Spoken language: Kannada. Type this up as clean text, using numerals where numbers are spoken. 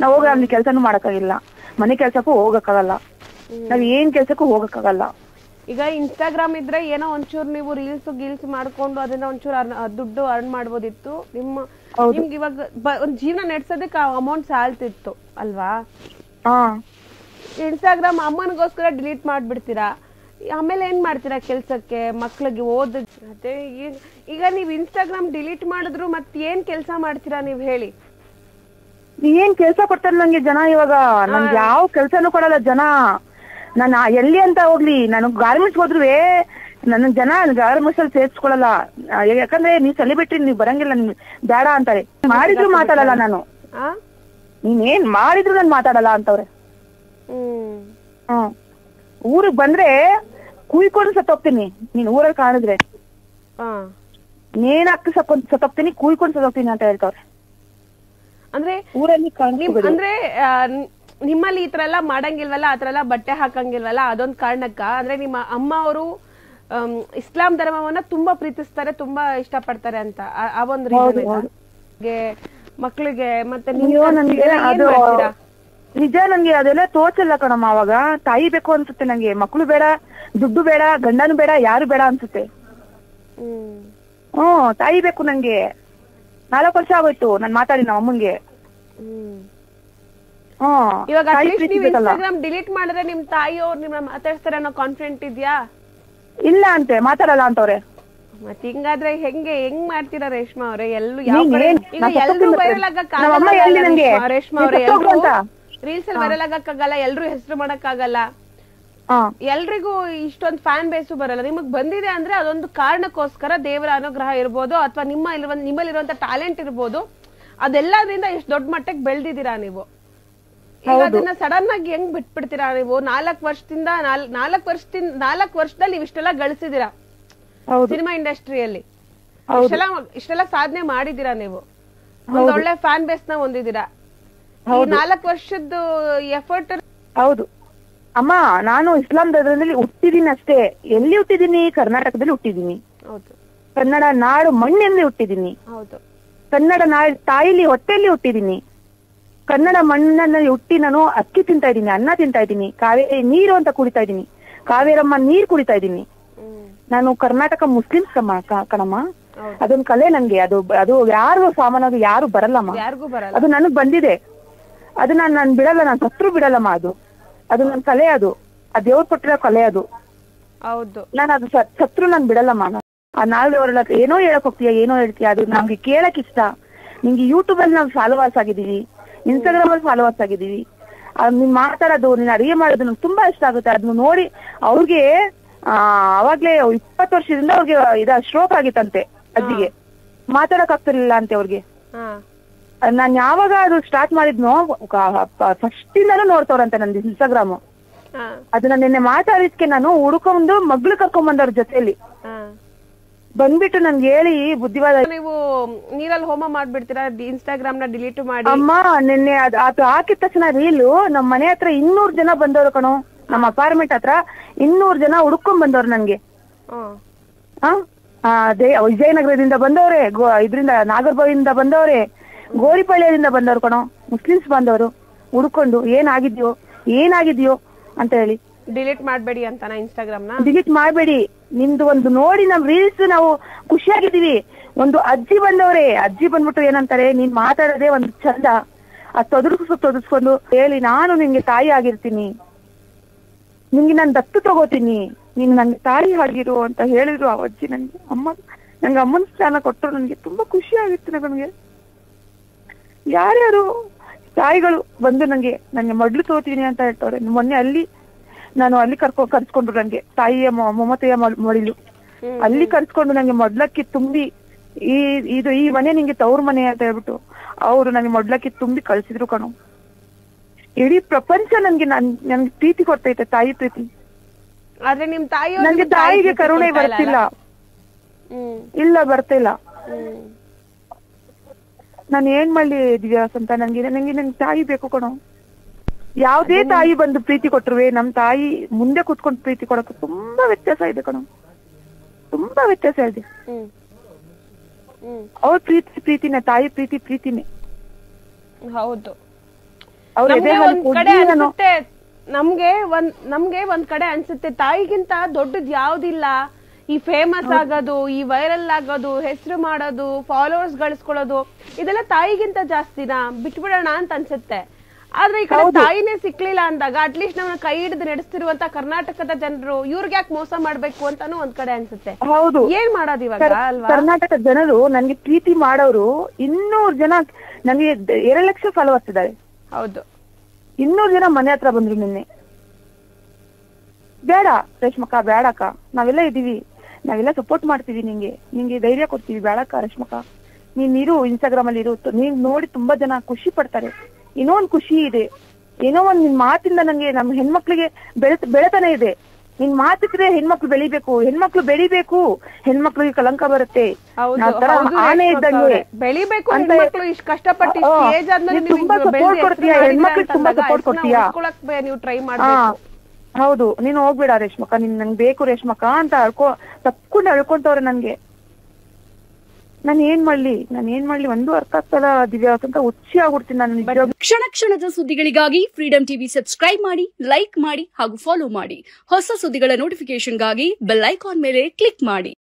ನಾವ್ ಹೋಗಿ ಅಲ್ಲಿ ಕೆಲ್ಸನೂ ಮಾಡಕ್ಕಾಗಿಲ್ಲ, ಮನೆ ಕೆಲ್ಸಕ್ಕೂ ಹೋಗಕ್ಕಾಗಲ್ಲ, ನಾವ್ ಏನ್ ಕೆಲ್ಸಕ್ಕೂ ಹೋಗಕ್ಕಾಗಲ್ಲ. ಈಗ ಇನ್ಸ್ಟಾಗ್ರಾಮ್ ಇದ್ರೆ ಏನೋ ಒಂಚೂರು ನೀವು ಗೀಲ್ಸ್ ಮಾಡ್ಕೊಂಡು ಅದನ್ನ ಒಂಚೂರು ದುಡ್ಡು ಅರ್ನ್ ಮಾಡ್ಬೋದಿತ್ತು. ನಿಮ್ಗೆ ಇವಾಗ ಒಂದ್ ಜೀವನ ನಡೆಸೋದಕ್ಕೆ ಅಮೌಂಟ್ ಸಾಲ್ತಿತ್ತು ಅಲ್ವಾ? ಇನ್ಸ್ಟಾಗ್ರಾಮ್ ಅಮ್ಮನಿಗೋಸ್ಕರ ಡಿಲೀಟ್ ಮಾಡ್ಬಿಡ್ತೀರಾ, ಆಮೇಲೆ ಏನ್ ಮಾಡ್ತೀರಾ ಕೆಲ್ಸಕ್ಕೆ, ಮಕ್ಳಿಗೆ ಮತ್ತೆ ಈಗ ನೀವ್ ಇನ್ಸ್ಟಾಗ್ರಾಮ್ ಡಿಲೀಟ್ ಮಾಡಿದ್ರು ಮತ್ ಏನ್ ಕೆಲ್ಸ ಮಾಡ್ತೀರಾ ನೀವ್ ಹೇಳಿ? ಏನ್ ಕೆಲ್ಸ ಕೊಡ್ತಾರೆ ನಂಗೆ ಜನ ಇವಾಗ? ನನ್ಗೆ ಯಾವ ಕೆಲ್ಸನೂ ಕೊಡಲ್ಲ ಜನ. ನಾನು ಎಲ್ಲಿ ಅಂತ ಹೋಗ್ಲಿ, ನಾನು ಗಾರ್ಮೆಂಟ್ಸ್ ಹೋದ್ರುವೆ ನನ್ನ ಜನ ಗಾರ್ಮೆಂಟ್ಸ್ ಅಲ್ಲಿ ಸೇರ್ಸ್ಕೊಳಲ್ಲ. ಯಾಕಂದ್ರೆ ನೀವ್ ಸೆಲೆಬ್ರಿಟಿ, ನೀವ್ ಬರಂಗಿಲ್ಲ, ನಿಮ್ ಬೇಡ ಅಂತಾರೆ. ಮಾಡಿದ್ರು ಮಾತಾಡಲ್ಲ ನಾನು, ನೀನ್ ಮಾಡಿದ್ರು ನಾನು ಮಾತಾಡಲ್ಲ ಅಂತವ್ರೆ. ಊರಿಗೆ ಬಂದ್ರೆ ಕುಯ್ಕೊಂಡು ಸತ್ತೋಗ್ತೀನಿ, ನೀನ್ ಊರಲ್ಲಿ ಕಾಣಿದ್ರೆ ನೇಣಾಕಿ ಸತ್ತೋಗ್ತೀನಿ, ಕುಯ್ಕೊಂಡು ಸತ್ತೋಗ್ತೀನಿ ಅಂತ ಹೇಳ್ತವ್ರೆ. ಅಂದ್ರೆ ಊರಲ್ಲಿ ಅಂದ್ರೆ ನಿಮ್ಮಲ್ಲಿ ಈ ತರ ಎಲ್ಲಾ ಮಾಡಂಗಿಲ್ವಲ್ಲ, ಆತರ ಎಲ್ಲ ಬಟ್ಟೆ ಹಾಕಂಗಿಲ್ವಲ್ಲ, ಅದೊಂದ್ ಕಾರಣಕ್ಕ? ಅಂದ್ರೆ ನಿಮ್ಮ ಅಮ್ಮ ಅವರು ಇಸ್ಲಾಂ ಧರ್ಮವನ್ನ ತುಂಬಾ ಪ್ರೀತಿಸ್ತಾರೆ, ತುಂಬಾ ಇಷ್ಟಪಡ್ತಾರೆ ಅಂತ ಆ ಒಂದು ರೀಸನ್ ಮಕ್ಳಿಗೆ ಮತ್ತೆ ನಿಜ ನನ್ಗೆ ಅದೆಲ್ಲ ತೋಚಲ್ಲ ಕಣಮ್ಮ. ಅವಾಗ ತಾಯಿ ಬೇಕು ಅನ್ಸುತ್ತೆ ನಂಗೆ, ಮಕ್ಳು ಬೇಡ, ದುಡ್ಡು ಬೇಡ, ಗಂಡನು ಬೇಡ, ಯಾರು ಬೇಡ ಅನ್ಸುತ್ತೆ. ತಾಯಿ ಬೇಕು ನಂಗೆ. 4 ವರ್ಷ ಆಗೋಯ್ತು ನಾನ್ ಮಾತಾಡಿ ನಮ್ಮ ಅಮ್ಮಂಗೆ. ಇವಾಗ ಇನ್ಸ್ಟಾಗ್ರಾಮ್ ಡಿಲೀಟ್ ಮಾಡಿದ್ರೆ ನಿಮ್ ತಾಯಿಯವ್ರು ನಿಮ್ನ ಮಾತಾಡ್ತಾರೆ ಅನ್ನೋ ಕಾನ್ಫಿಡೆಂಟ್ ಇದ್ಯಾ? ಇಲ್ಲ ಅಂತೆ, ಮಾತಾಡಲ್ಲ ಅಂತವ್ರೆ. ಮತ್ ಹಿಂಗಾದ್ರೆ ಹೆಂಗ್ ಮಾಡ್ತೀರಾ ರೇಷ್ಮಾ ಅವ್ರೆ? ಎಲ್ರು ವೈರಲ್ ಆಗಕ್ಕಾಗಲ್ಲ ರೇಷ್ಮಾ ಅವ್ರೆ, ರೀಲ್ಸ್ ಅಲ್ಲಿ ವೈರಲ್ ಆಗಕ್ಕಾಗಲ್ಲ, ಎಲ್ರು ಹೆಸರು ಮಾಡಕ್ಕಾಗಲ್ಲ, ಎಲ್ರಿಗೂ ಇಷ್ಟೊಂದು ಫ್ಯಾನ್ ಬೇಸು ಬರಲ್ಲ. ನಿಮಗ್ ಬಂದಿದೆ ಅಂದ್ರೆ ಅದೊಂದು ಕಾರಣಕ್ಕೋಸ್ಕರ, ದೇವರ ಅನುಗ್ರಹ ಇರ್ಬೋದು ಅಥವಾ ನಿಮ್ಮಲ್ಲಿರುವಂತ ಟ್ಯಾಲೆಂಟ್ ಇರ್ಬೋದು. ಅದೆಲ್ಲದ್ರಿಂದ ಎಷ್ಟು ದೊಡ್ಡ ಮಟ್ಟಕ್ಕೆ ಬೆಳ್ದಿದ್ದೀರಾ ನೀವು. ಈಗ ಅದನ್ನ ಸಡನ್ ಆಗಿ ಹೆಂಗ್ ಬಿಟ್ಬಿಡ್ತೀರಾ ನೀವು? 4 ವರ್ಷದಲ್ಲಿ ನೀವು ಇಷ್ಟೆಲ್ಲ ಗಳಿಸಿದೀರಾ ಸಿನಿಮಾ ಇಂಡಸ್ಟ್ರಿಯಲ್ಲಿ, ಇಷ್ಟೆಲ್ಲ ಸಾಧನೆ ಮಾಡಿದೀರಾ ನೀವು, ಒಂದ್ ಒಳ್ಳೆ ಫ್ಯಾನ್ ಬೇಸ್ ನ ಹೊಂದಿದ್ದೀರಾ. 4 ವರ್ಷದ ಎಫರ್ಟ್. ಹೌದು ಅಮ್ಮ, ನಾನು ಇಸ್ಲಾಂ ಧರ್ಮದಲ್ಲಿ ಹುಟ್ಟಿದೀನಿ ಅಷ್ಟೇ. ಎಲ್ಲಿ ಹುಟ್ಟಿದೀನಿ? ಕರ್ನಾಟಕದಲ್ಲಿ ಹುಟ್ಟಿದೀನಿ. ಕನ್ನಡ ನಾಡು ಮಣ್ಣಲ್ಲಿ ಹುಟ್ಟಿದೀನಿ. ಕನ್ನಡ ತಾಯಿಲಿ ಹೊಟ್ಟೆಯಲ್ಲಿ ಹುಟ್ಟಿದೀನಿ. ಕನ್ನಡ ಮಣ್ಣಲ್ಲಿ ಹುಟ್ಟಿ ನಾನು ಅಕ್ಕಿ ತಿಂತಾ ಇದ್ದೀನಿ, ಅನ್ನ ತಿಂತಾ ಇದ್ದೀನಿ, ಕಾವೇರಿ ನೀರು ಅಂತ ಕುಡಿತಾ ಇದ್ದೀನಿ, ಕಾವೇರಮ್ಮ ನೀರ್ ಕುಡಿತಾ ಇದ್ದೀನಿ. ನಾನು ಕರ್ನಾಟಕ ಮುಸ್ಲಿಮ್ಸ್ ಕಣಮ್ಮ. ಅದೊಂದು ಕಲೆ ನನ್ಗೆ. ಅದು ಯಾರು ಸಾಮಾನ್ಯವಾಗಿ ಯಾರು ಬರಲ್ಲಮ್ಮ, ಅದು ನನಗ್ ಬಂದಿದೆ. ಅದು ನಾನು ಬಿಡಲ್ಲ, ನಾನು ಸತ್ರು ಬಿಡಲ್ಲಮ್ಮ. ಅದು ನನ್ ಕಲೆ, ಅದು ದೇವ್ರು ಕೊಟ್ಟಿರೋ ಕಲೆ ಅದು. ನಾನು ಅದು ಸತ್ರು ನಾನು ಬಿಡಲ್ಲಮ್ಮ. ಆ 4 ವರ್ಷ ಏನೋ ಹೇಳಕ್ ಹೋಗ್ತೀಯ, ಏನೋ ಹೇಳ್ತೀಯ, ಅದು ನಮ್ಗೆ ಕೇಳಕ್ ಇಷ್ಟ. ನಿಂಗೆ ಯೂಟ್ಯೂಬ್ ಅಲ್ಲಿ ನಾವು ಫಾಲೋವರ್ಸ್ ಆಗಿದೀವಿ, ಇನ್ಸ್ಟಾಗ್ರಾಮ್ ಅಲ್ಲಿ ಫಾಲೋವರ್ಸ್ ಆಗಿದೀವಿ. ನೀನ್ ಮಾತಾಡೋದು, ನೀನ್ ಅಡಿಗೆ ಮಾಡೋದು ನಂಗೆ ತುಂಬಾ ಇಷ್ಟ ಆಗುತ್ತೆ. ಅದನ್ನ ನೋಡಿ ಅವ್ರಿಗೆ ಅವಾಗ್ಲೇ 20 ವರ್ಷದಿಂದ ಅವ್ರಿಗೆ ಸ್ಟ್ರೋಕ್ ಆಗಿತ್ತಂತೆ, ಅಜ್ಜಿಗೆ ಮಾತಾಡಕ್ ಆಗ್ತಿರ್ಲಿಲ್ಲ ಅಂತೆ ಅವ್ರಿಗೆ. ನಾನ್ ಯಾವಾಗ ಅದು ಸ್ಟಾರ್ಟ್ ಮಾಡಿದ್ನೋ ಫಸ್ಟ್ ಇಂದಾನು ನೋಡ್ತವ್ರಂತೆ ನಂದು ಇನ್ಸ್ಟಾಗ್ರಾಮ್. ಅದನ್ನ ನಿನ್ನೆ ಮಾತಾಡಿದ್ಕೆ ನಾನು ಹುಡ್ಕೊಂಡು ಮಗ್ಳು ಕರ್ಕೊಂಡ್ ಬಂದವ್ರ ಜೊತೆಲಿ ಬಂದ್ಬಿಟ್ಟು ನನ್ಗೆ ಹೇಳಿ ಬುದ್ಧಿವಾದ. ನೀವು ನೀರಲ್ಲಿ ಹೋಮ ಮಾಡ್ಬಿಡ್ತೀರಾ, ಇನ್ಸ್ಟಾಗ್ರಾಮ್ ನ ಡಿಲೀಟ್ ಮಾಡಿ? ಅಮ್ಮ ನಿನ್ನೆ ಅದು ಹಾಕಿದ ತಕ್ಷಣ ರೀಲು ನಮ್ ಮನೆ ಹತ್ರ 200 ಜನ ಬಂದವ್ರು ಕಣೋ. ನಮ್ಮ ಅಪಾರ್ಟ್ಮೆಂಟ್ ಹತ್ರ 200 ಜನ ಹುಡ್ಕೊಂಡ್ ಬಂದವ್ರು ನನ್ಗೆ. ವಿಜಯನಗರದಿಂದ ಬಂದವ್ರೆ, ಇದ್ರಿಂದ ನಾಗರಬಾವಿಯಿಂದ ಬಂದವ್ರೆ, ಗೋರಿಪಳ್ಳಿಯಿಂದ ಬಂದವ್ರು ಕಣೋ, ಮುಸ್ಲಿಮ್ಸ್ ಬಂದವರು ಹುಡ್ಕೊಂಡು ಏನಾಗಿದ್ಯೋ ಅಂತ ಹೇಳಿ. ಡಿಲೀಟ್ ಮಾಡ್ಬೇಡಿ ಅಂತ ಇನ್ಸ್ಟಾಗ್ರಾಮ್ ನ ಡಿಲೀಟ್ ಮಾಡ್ಬೇಡಿ. ನಿಮ್ದು ಒಂದು ನೋಡಿ ನಮ್ ರೀಲ್ಸ್ ನಾವು ಖುಷಿಯಾಗಿದ್ದೀವಿ. ಒಂದು ಅಜ್ಜಿ ಬಂದವ್ರೆ, ಅಜ್ಜಿ ಬಂದ್ಬಿಟ್ಟು ಏನಂತಾರೆ, ನೀನ್ ಮಾತಾಡೋದೇ ಒಂದು ಚಂದ, ಅದ್ ತೊದರ್ಸ್ಕೊಂಡು ಹೇಳಿ ನಾನು ನಿನ್ಗೆ ತಾಯಿ ಆಗಿರ್ತೀನಿ, ನಿನ್ಗೆ ನಾನು ದತ್ತು ತಗೋತೀನಿ, ನೀನ್ ನನ್ಗೆ ತಾಯಿ ಆಗಿರು ಅಂತ ಹೇಳಿದ್ರು ಆ ಅಜ್ಜಿ ನನ್ಗೆ. ನಂಗೆ ಅಮ್ಮನ ಸ್ಥಾನ ಕೊಟ್ಟರು. ನನ್ಗೆ ತುಂಬಾ ಖುಷಿ ಆಗಿತ್ತು. ನನಗೆ ಯಾರ್ಯಾರು ತಾಯಿಗಳು ಬಂದು ನಂಗೆ ಮಡ್ಲು ತಗೋತೀನಿ ಅಂತ ಹೇಳ್ತವ್ರೆ. ಮೊನ್ನೆ ನಾನು ಅಲ್ಲಿ ಕರ್ಸ್ಕೊಂಡ್ರು ನಂಗೆ ತಾಯಿಯ ಮಮತೆಯ ಮಡಿಲು. ಅಲ್ಲಿ ಕರ್ಸ್ಕೊಂಡು ನಂಗೆ ಮೊದ್ಲಕ್ಕಿ ತುಂಬಿ ಈ ಮನೆ ನಿಂಗೆ ತವ್ರ ಮನೆ ಅಂತ ಹೇಳ್ಬಿಟ್ಟು ಅವ್ರು ನಂಗೆ ಮೊದ್ಲಕ್ಕಿ ತುಂಬಿ ಕಳ್ಸಿದ್ರು ಕಣು. ಇಡೀ ಪ್ರಪಂಚ ನನ್ಗೆ ಪ್ರೀತಿ ಕೊಡ್ತೈತೆ, ತಾಯಿ ಪ್ರೀತಿ. ಆದ್ರೆ ನಿಮ್ ತಾಯಿ ನಂಗೆ ತಾಯಿಗೆ ಕರುಣೆ ಬರ್ತಿಲ್ಲ. ಇಲ್ಲ ಬರ್ತಿಲ್ಲ. ನಾನು ಏನ್ ಮಾಡ್ಲಿ ದಿವ್ಯಾಸ್ ಅಂತ, ನಂಗೆ ತಾಯಿ ಬೇಕು ಕಣೋ. ಯಾವ್ದೇ ತಾಯಿ ಬಂದು ಪ್ರೀತಿ ಕೊಟ್ರುವೆ ನಮ್ ತಾಯಿ ಮುಂದೆ ಕುತ್ಕೊಂಡು ಪ್ರೀತಿ ಕೊಡಕ್ಕೆ ತುಂಬಾ ವ್ಯತ್ಯಾಸ ಇದೆ ಕಣೋ, ತುಂಬಾ ವ್ಯತ್ಯಾಸ ಇದೆ. ಅವ್ರ ಪ್ರೀತಿನೇ, ತಾಯಿ ಪ್ರೀತಿನೇ. ಹೌದು. ಅವ್ರ ಎದೆ ನಮ್ಗೆ ಹಾಲು ಒಂದ್ ಕಡೆ ಕುಡ್ದು ನಾನು ಅನ್ಸುತ್ತೆ ನಮ್ಗೆ ಒಂದ್ ಕಡೆ ಅನ್ಸುತ್ತೆ ತಾಯಿಗಿಂತ ದೊಡ್ಡದ್ ಯಾವ್ದಿಲ್ಲ, ಈ ಫೇಮಸ್ ಆಗೋದು, ಈ ವೈರಲ್ ಆಗೋದು, ಹೆಸರು ಮಾಡೋದು, ಫಾಲೋವರ್ಸ್ ಗಳಿಸ್ಕೊಳ್ಳೋದು, ಇದೆಲ್ಲ ತಾಯಿಗಿಂತ ಜಾಸ್ತಿನಾ, ಬಿಟ್ಬಿಡೋಣ ಅಂತ ಅನ್ಸುತ್ತೆ. ಆದ್ರೆ ಈ ಕಡೆ ತಾಯಿನೇ ಸಿಕ್ಲಿಲ್ಲ ಅಂದಾಗ ಅಟ್ಲೀಸ್ಟ್ ನಮ್ಮನ್ನ ಕೈ ಹಿಡಿದು ನಡೆಸ್ತಿರುವಂತ ಕರ್ನಾಟಕದ ಜನರು ಇವ್ರಿಗೆ ಯಾಕೆ ಮೋಸ ಮಾಡ್ಬೇಕು ಅಂತಾನು ಒಂದ್ ಕಡೆ ಅನ್ಸುತ್ತೆ. ಹೌದು, ಏನ್ ಮಾಡೋದು ಇವಾಗ ಅಲ್ವಾ? ಕರ್ನಾಟಕದ ಜನರು ನನ್ಗೆ ಪ್ರೀತಿ ಮಾಡೋರು 200 ಜನ, ನನಗೆ 2 ಲಕ್ಷ ಫಾಲೋವರ್ಸ್ ಇದ್ದಾರೆ. ಹೌದು, 200 ಜನ ಮನೆ ಹತ್ರ ಬಂದ್ರು ನಿನ್ನೆ. ಬೇಡ ರೇಷ್ಮಕ್ಕ, ಬೇಡಕ್ಕ, ನಾವೆಲ್ಲ ಇದೀವಿ, ನಾವೆಲ್ಲ ಸಪೋರ್ಟ್ ಮಾಡ್ತೀವಿ, ನಿಂಗೆ ಧೈರ್ಯ ಕೊಡ್ತೀವಿ, ಬೇಡಕ್ಕ ರೇಷ್ಮಕ್ಕ, ನೀನ್ ಇರು, ಇನ್ಸ್ಟಾಗ್ರಾಮ್ ಅಲ್ಲಿ ಇರು, ನೀನ್ ನೋಡಿ ತುಂಬಾ ಜನ ಖುಷಿ ಪಡ್ತಾರೆ. ಏನೋ ಒಂದ್ ಖುಷಿ ಇದೆ, ಏನೋ ಒಂದ್ ನಿನ್ ಮಾತಿಂದ ನಂಗೆ ನಮ್ ಹೆಣ್ಮಕ್ಳಿಗೆ ಬೆಳೆತಾನೆ ಇದೆ. ನಿನ್ ಮಾತಿದ್ರೆ ಹೆಣ್ಮಕ್ಳು ಬೆಳಿಬೇಕು, ಹೆಣ್ಮಕ್ಳಿಗೆ ಕಲಂಕ ಬರುತ್ತೆ, ಆನೆ ಇದ್ದಂಗೆ ಬೆಳಿಬೇಕು ಹೆಣ್ಮಕ್ಳು. ಇಷ್ಟು ಕಷ್ಟಪಟ್ಟು ತುಂಬಾ ಸಪೋರ್ಟ್ ಕೊಡ್ತೀಯಾ, ಹೆಣ್ಮಕ್ಳಿಗೆ ತುಂಬಾ ಸಪೋರ್ಟ್ ಕೊಡ್ತೀಯಾ, ನೀವು ಟ್ರೈ ಮಾಡ್ಬೇಕು. ಹೌದು, ನೀನು ಹೋಗ್ಬೇಡ ರೇಷ್ಮಕ್ಕ, ನಂಗೆ ಬೇಕು ರೇಷ್ಮಕ್ಕ ಅಂತ ತಪ್ಕೊಂಡು ಅಳ್ಕೊಂತವ್ರೆ ನನ್ಗೆ. ನಾನು ಏನ್ ಮಾಡ್ಲಿ ಒಂದು ಅರ್ಥ ಆಗ್ತಲ್ಲ ದಿವ್ಯಾ, ಅಂತ ಹುಚ್ಚಿ ಆಗ್ಬಿಡ್ತೀನಿ ನಾನು. ಕ್ಷಣ ಕ್ಷಣದ ಸುದ್ದಿಗಳಿಗಾಗಿ ಫ್ರೀಡಂ ಟಿವಿ ಸಬ್ಸ್ಕ್ರೈಬ್ ಮಾಡಿ, ಲೈಕ್ ಮಾಡಿ ಹಾಗೂ ಫಾಲೋ ಮಾಡಿ. ಹೊಸ ಸುದ್ದಿಗಳ ನೋಟಿಫಿಕೇಶನ್ಗಾಗಿ ಬೆಲ್ ಐಕಾನ್ ಮೇಲೆ ಕ್ಲಿಕ್ ಮಾಡಿ.